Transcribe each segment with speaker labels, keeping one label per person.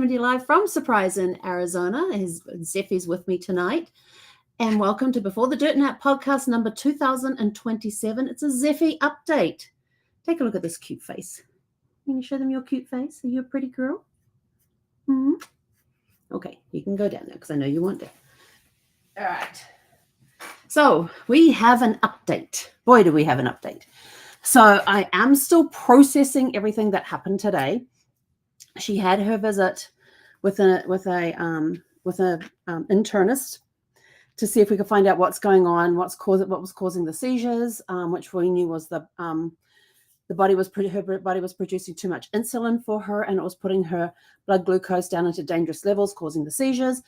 Speaker 1: coming to you live from Surprise in Arizona. Zephy's with me tonight. And welcome to Before the Dirt Nap podcast number 2027. It's a Zephy update. Take a look at this cute face. Can you show them your cute face? Are you a pretty girl? Mm-hmm. Okay, you can go down there because I know you want to. All right. So we have an update. Boy, do we have an update. So I am still processing everything that happened today. She had her visit with an internist to see if we could find out what's going on, what was causing the seizures, which we knew was her body was producing too much insulin for her, and it was putting her blood glucose down into dangerous levels, causing the seizures.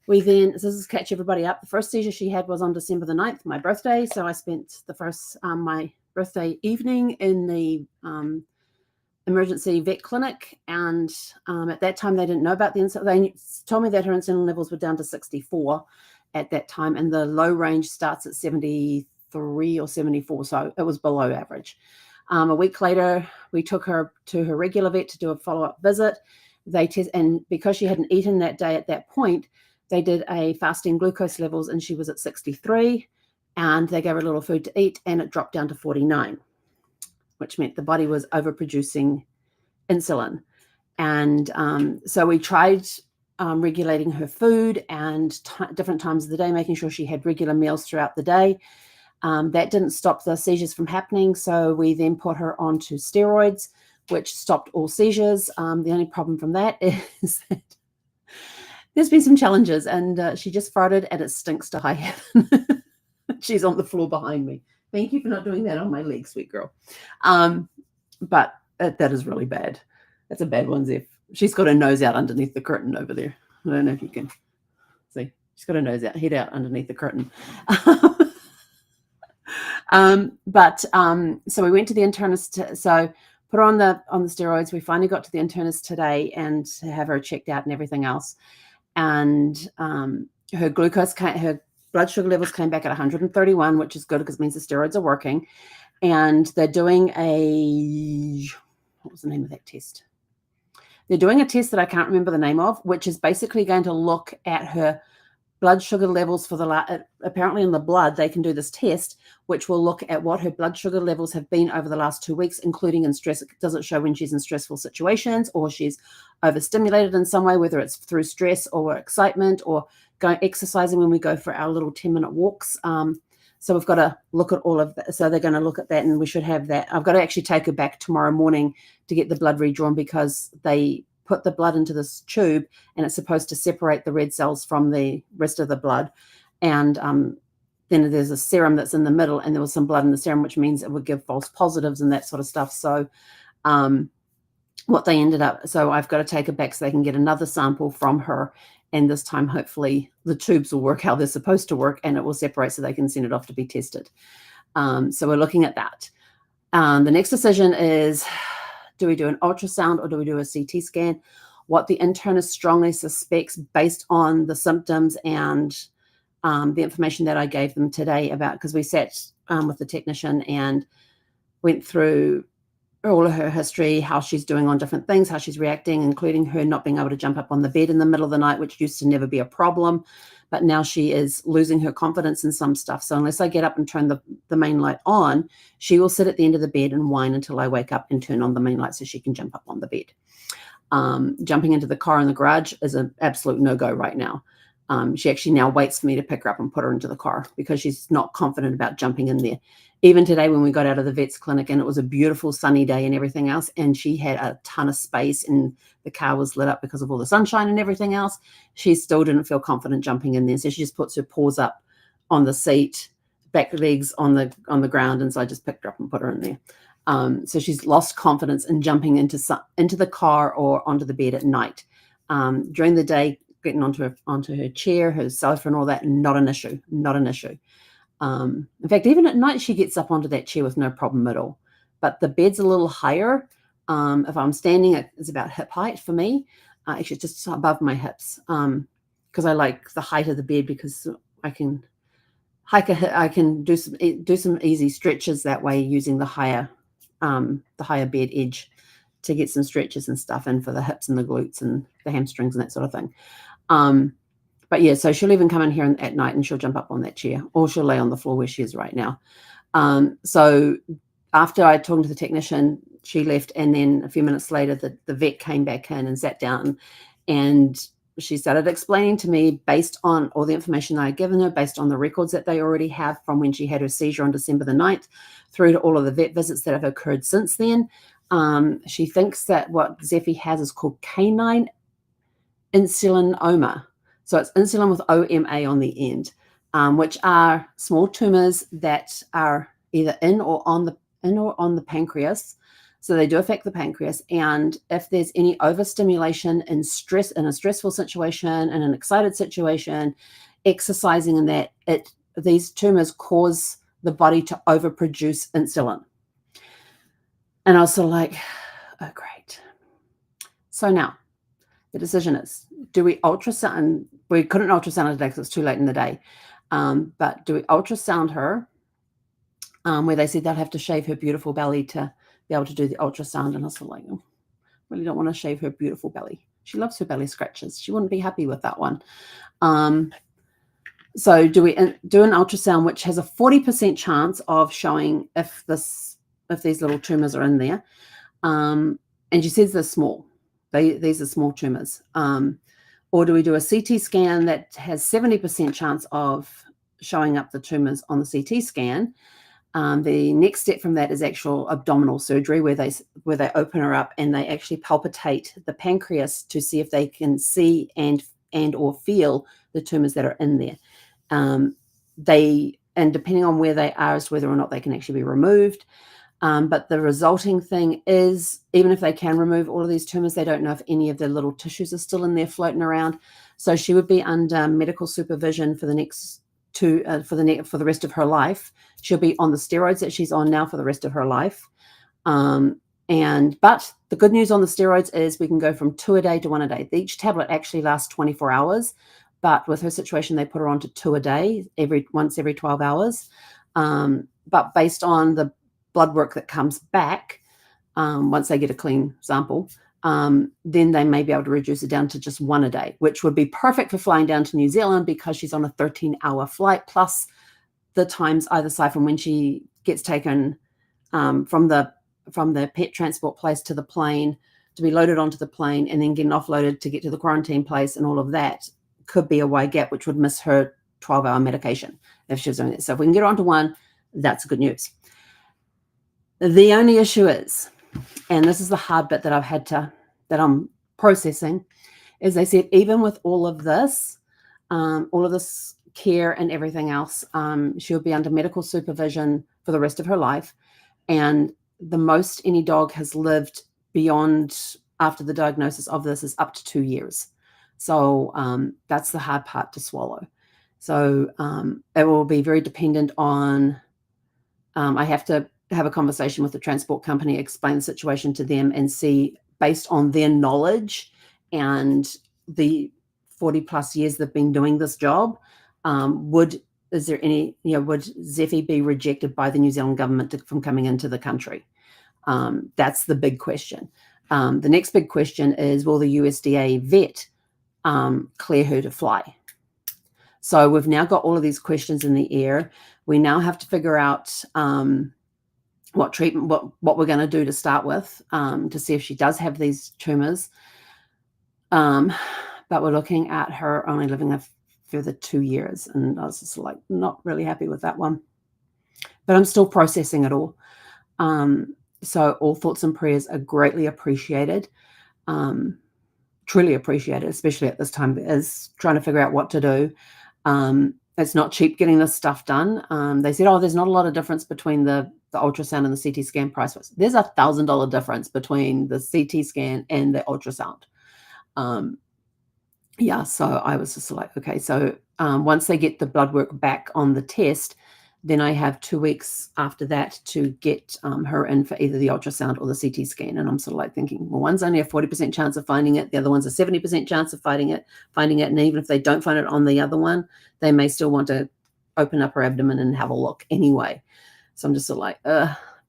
Speaker 1: This is catch everybody up. The first seizure she had was on December the 9th, my birthday. So I spent the first my birthday evening in the emergency vet clinic, and at that time they didn't know about the insulin. They told me that her insulin levels were down to 64 at that time, and the low range starts at 73 or 74, so it was below average. A week later, we took her to her regular vet to do a follow-up visit. And because she hadn't eaten that day at that point, they did a fasting glucose levels, and she was at 63, and they gave her a little food to eat, and it dropped down to 49. Which meant the body was overproducing insulin. And so we tried regulating her food and different times of the day, making sure she had regular meals throughout the day. That didn't stop the seizures from happening. So we then put her onto steroids, which stopped all seizures. The only problem from that is that there's been some challenges, and she just farted and it stinks to high heaven. She's on the floor behind me. Thank you for not doing that on my leg, sweet girl. But that is really bad. That's a bad one, Zeph. She's got her nose out underneath the curtain over there. I don't know if you can see. She's got her head out underneath the curtain. So we went to the internist. So put her on the steroids. We finally got to the internist today and to have her checked out and everything else. And her blood sugar levels came back at 131, which is good because it means the steroids are working. And they're doing what was the name of that test? They're doing a test that I can't remember the name of, which is basically going to look at her blood sugar levels apparently in the blood. They can do this test, which will look at what her blood sugar levels have been over the last 2 weeks, including in stress. It doesn't show when she's in stressful situations or she's overstimulated in some way, whether it's through stress or excitement or exercising when we go for our little 10-minute walks. So we've got to look at all of that. So they're going to look at that, and we should have that. I've got to actually take her back tomorrow morning to get the blood redrawn because they put the blood into this tube and it's supposed to separate the red cells from the rest of the blood. And then there's a serum that's in the middle, and there was some blood in the serum, which means it would give false positives and that sort of stuff. So so I've got to take her back so they can get another sample from her. And this time, hopefully, the tubes will work how they're supposed to work, and it will separate so they can send it off to be tested. So we're looking at that. The next decision is, do we do an ultrasound or do we do a CT scan? What the internist strongly suspects based on the symptoms and the information that I gave them today because we sat with the technician and went through all of her history, how she's doing on different things, how she's reacting, including her not being able to jump up on the bed in the middle of the night, which used to never be a problem. But now she is losing her confidence in some stuff. So unless I get up and turn the main light on, she will sit at the end of the bed and whine until I wake up and turn on the main light so she can jump up on the bed. Jumping into the car in the garage is an absolute no-go right now. She actually now waits for me to pick her up and put her into the car because she's not confident about jumping in there. Even today when we got out of the vet's clinic and it was a beautiful sunny day and everything else, and she had a ton of space and the car was lit up because of all the sunshine and everything else, she still didn't feel confident jumping in there. So she just puts her paws up on the seat, back legs on the ground, and so I just picked her up and put her in there. So she's lost confidence in jumping into the car or onto the bed at night. During the day, getting onto her chair, her sofa and all that, not an issue. In fact, even at night, she gets up onto that chair with no problem at all. But the bed's a little higher. If I'm standing, it's about hip height for me. Actually, just above my hips, because I like the height of the bed because I can I can do some easy stretches that way using the higher bed edge. to get some stretches and stuff in for the hips and the glutes and the hamstrings and that sort of thing. But yeah, so she'll even come in here at night and she'll jump up on that chair, or she'll lay on the floor where she is right now. So after I talked to the technician, she left, and then a few minutes later, the vet came back in and sat down, and she started explaining to me, based on all the information I had given her, based on the records that they already have from when she had her seizure on December the 9th, through to all of the vet visits that have occurred since then. She thinks that what Zephy has is called Canine Insulinoma. So it's insulin with OMA on the end, which are small tumors that are either in or on the pancreas. So they do affect the pancreas. And if there's any overstimulation in a stressful situation, in an excited situation, exercising in that, these tumors cause the body to overproduce insulin. And I was sort of like, oh, great. So now the decision is, do we ultrasound? We couldn't ultrasound her today because it's too late in the day. But do we ultrasound her, where they said they'll have to shave her beautiful belly to be able to do the ultrasound? And I was sort of like, oh, really don't want to shave her beautiful belly. She loves her belly scratches. She wouldn't be happy with that one. So do we do an ultrasound, which has a 40% chance of showing if these little tumors are in there? And she says they're small. These are small tumors. Or do we do a CT scan that has 70% chance of showing up the tumors on the CT scan? The next step from that is actual abdominal surgery, where they open her up and they actually palpitate the pancreas to see if they can see and or feel the tumors that are in there. And depending on where they are, is whether or not they can actually be removed. But the resulting thing is, even if they can remove all of these tumors, they don't know if any of the little tissues are still in there floating around. So she would be under medical supervision for the next for the rest of her life. She'll be on the steroids that she's on now for the rest of her life. But the good news on the steroids is we can go from 2 a day to 1 a day. Each tablet actually lasts 24 hours, but with her situation, they put her on to 2 a day, once every 12 hours. But based on the blood work that comes back, once they get a clean sample, then they may be able to reduce it down to just 1 a day, which would be perfect for flying down to New Zealand, because she's on a 13-hour flight, plus the times either side from when she gets taken from the pet transport place to the plane, to be loaded onto the plane, and then getting offloaded to get to the quarantine place, and all of that could be a wide gap, which would miss her 12-hour medication if she was doing it. So if we can get her onto 1, that's good news. The only issue is, and this is the hard bit that I'm processing, is they said even with all of this care and everything else, she'll be under medical supervision for the rest of her life. And the most any dog has lived beyond, after the diagnosis of this, is up to 2 years. So that's the hard part to swallow. So it will be very dependent on, I have to have a conversation with the transport company, explain the situation to them, and see, based on their knowledge and the 40 plus years they've been doing this job, would Zephy be rejected by the New Zealand government from coming into the country? That's the big question. The next big question is, will the USDA vet clear her to fly? So we've now got all of these questions in the air. We now have to figure out what treatment, what we're going to do to start with, to see if she does have these tumors. But we're looking at her only living a further 2 years, and I was just like not really happy with that one. But I'm still processing it all. So all thoughts and prayers are greatly appreciated, truly appreciated, especially at this time, is trying to figure out what to do. It's not cheap getting this stuff done. They said, oh, there's not a lot of difference between the ultrasound and the CT scan price. There's $1,000 difference between the CT scan and the ultrasound. So I was just like, okay, so once they get the blood work back on the test, then I have 2 weeks after that to get her in for either the ultrasound or the CT scan. And I'm sort of like thinking, well, one's only a 40% chance of finding it. The other one's a 70% chance of finding it. And even if they don't find it on the other one, they may still want to open up her abdomen and have a look anyway. So I'm just sort of like,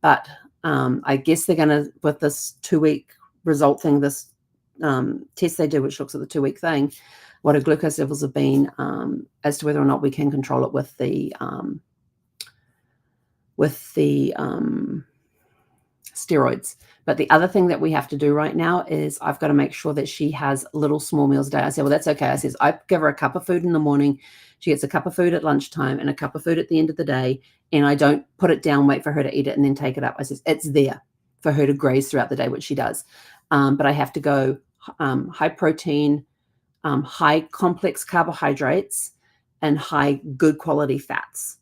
Speaker 1: but I guess they're going to, with this 2 week result thing, this test they do, which looks at the 2-week thing, what her glucose levels have been, as to whether or not we can control it with the steroids. But the other thing that we have to do right now is I've got to make sure that she has little small meals a day. I said, well, that's okay. I says, I give her a cup of food in the morning. She gets a cup of food at lunchtime and a cup of food at the end of the day. And I don't put it down, wait for her to eat it, and then take it up. I says, it's there for her to graze throughout the day, which she does. But I have to go high protein, high complex carbohydrates, and high good quality fats.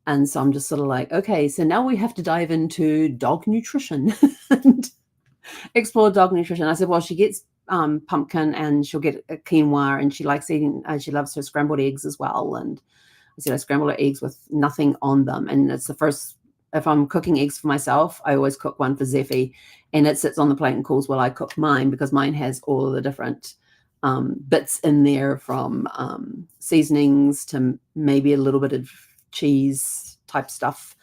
Speaker 1: And so I'm just sort of like, okay, so now we have to dive into dog nutrition and explore dog nutrition. I said, well, she gets pumpkin and she'll get a quinoa, and she likes eating, she loves her scrambled eggs as well. And I said, I scramble her eggs with nothing on them. And it's the first, if I'm cooking eggs for myself, I always cook one for Zephy, and it sits on the plate and cools while I cook mine, because mine has all of the different bits in there, from seasonings to maybe a little bit of cheese type stuff,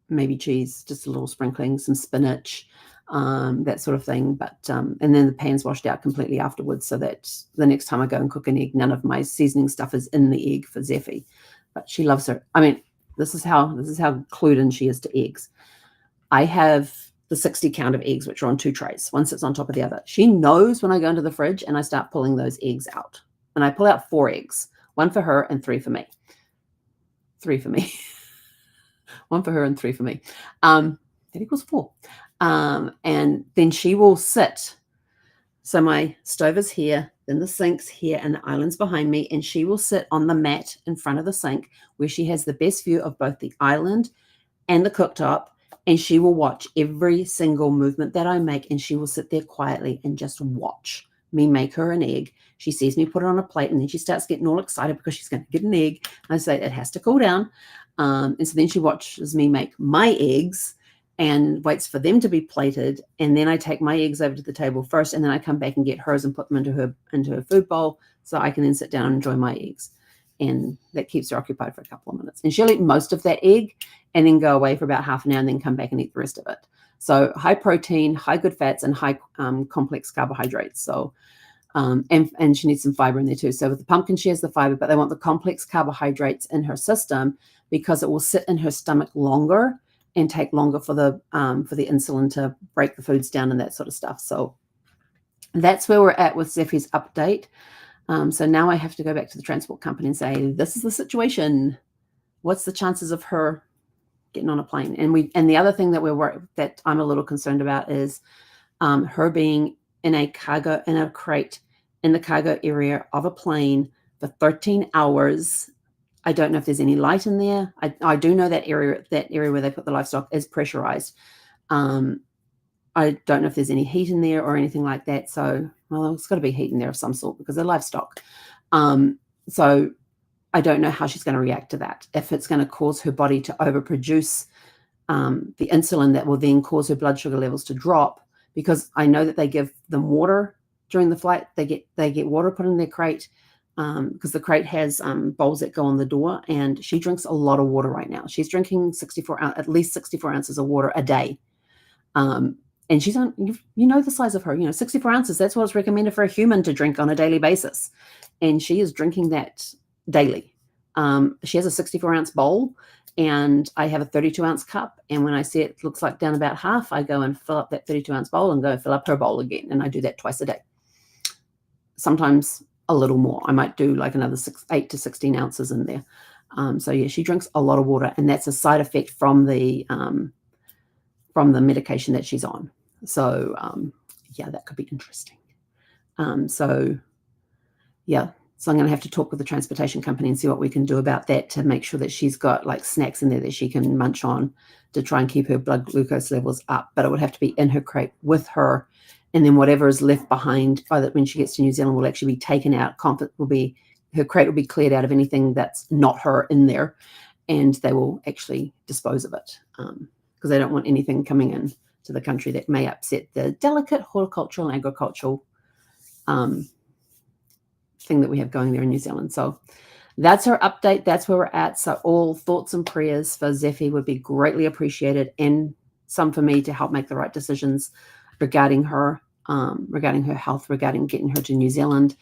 Speaker 1: maybe cheese, just a little sprinkling, some spinach, that sort of thing. But and then the pan's washed out completely afterwards, so that the next time I go and cook an egg, none of my seasoning stuff is in the egg for Zephy. But she loves her. I mean, this is how clued in she is to eggs. I have the 60 count of eggs, which are on 2 trays. One sits on top of the other. She knows when I go into the fridge and I start pulling those eggs out. And I pull out 4 eggs, 1 for her and 3 for me. 3 for me. 1 for her and 3 for me. That equals 4. And then she will sit. So my stove is here, then the sink's here, and the island's behind me. And she will sit on the mat in front of the sink, where she has the best view of both the island and the cooktop. And she will watch every single movement that I make. And she will sit there quietly and just watch me make her an egg. She sees me put it on a plate, and then she starts getting all excited because she's going to get an egg. I say, it has to cool down. And so then she watches me make my eggs and waits for them to be plated. And then I take my eggs over to the table first, and then I come back and get hers and put them into her food bowl, so I can then sit down and enjoy my eggs. And that keeps her occupied for a couple of minutes. And she'll eat most of that egg and then go away for about half an hour and then come back and eat the rest of it. So high protein, high good fats, and high complex carbohydrates. So and she needs some fiber in there too. So with the pumpkin, she has the fiber, but they want the complex carbohydrates in her system, because it will sit in her stomach longer and take longer for the insulin to break the foods down and that sort of stuff. So that's where we're at with Zephy's update. So now I have to go back to the transport company and say, this is the situation. What's the chances of her getting on a plane? And the other thing that I'm a little concerned about is her being in a crate in the cargo area of a plane for 13 hours. I don't know if there's any light in there. I do know that area where they put the livestock is pressurized. I don't know if there's any heat in there or anything like that. So, well, it's got to be heat in there of some sort because they're livestock. So I don't know how she's going to react to that. If it's going to cause her body to overproduce the insulin that will then cause her blood sugar levels to drop, because I know that they give them water during the flight. They get water put in their crate, because the crate has bowls that go on the door, and she drinks a lot of water right now. She's drinking at least 64 ounces of water a day. And she's on, you know, the size of her, 64 ounces. That's what's recommended for a human to drink on a daily basis. And she is drinking that daily. She has a 64-ounce bowl, and I have a 32-ounce cup. And when I see it looks like down about half, I go and fill up that 32-ounce bowl and go and fill up her bowl again. And I do that twice a day. Sometimes a little more. I might do like another 8 to 16 ounces in there. So yeah, she drinks a lot of water, and that's a side effect from the medication that she's on. So yeah, that could be interesting. So I'm going to have to talk with the transportation company and see what we can do about that, to make sure that she's got like snacks in there that she can munch on to try and keep her blood glucose levels up. But it would have to be in her crate with her. And then whatever is left behind when she gets to New Zealand will actually be taken out. Her crate will be cleared out of anything that's not her in there, and they will actually dispose of it, because they don't want anything coming in to the country that may upset the delicate horticultural and agricultural thing that we have going there in New Zealand. So that's her update. That's where we're at. So all thoughts and prayers for Zephy would be greatly appreciated, and some for me to help make the right decisions regarding her health, regarding getting her to New Zealand.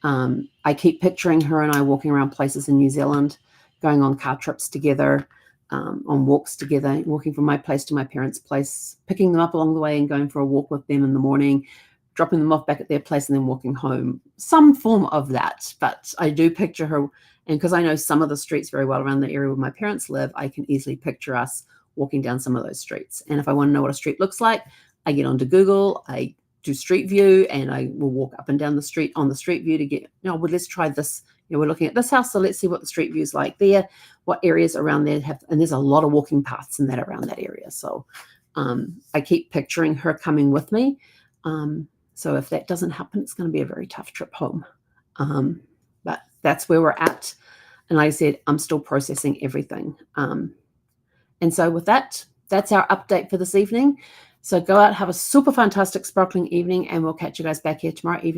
Speaker 1: I keep picturing her and I walking around places in New Zealand, going on car trips together, on walks together, walking from my place to my parents' place, picking them up along the way and going for a walk with them in the morning, dropping them off back at their place and then walking home. Some form of that. But I do picture her, and because I know some of the streets very well around the area where my parents live, I can easily picture us walking down some of those streets. And if I want to know what a street looks like, I get onto Google, I do Street View, and I will walk up and down the street on the Street View to get, well, let's try this. We're looking at this house, so let's see what the street view is like there, what areas around there have, and there's a lot of walking paths in that around that area. So I keep picturing her coming with me. So if that doesn't happen, it's going to be a very tough trip home. But that's where we're at. And like I said, I'm still processing everything. And so with that, that's our update for this evening. So go out, have a super fantastic sparkling evening, and we'll catch you guys back here tomorrow evening.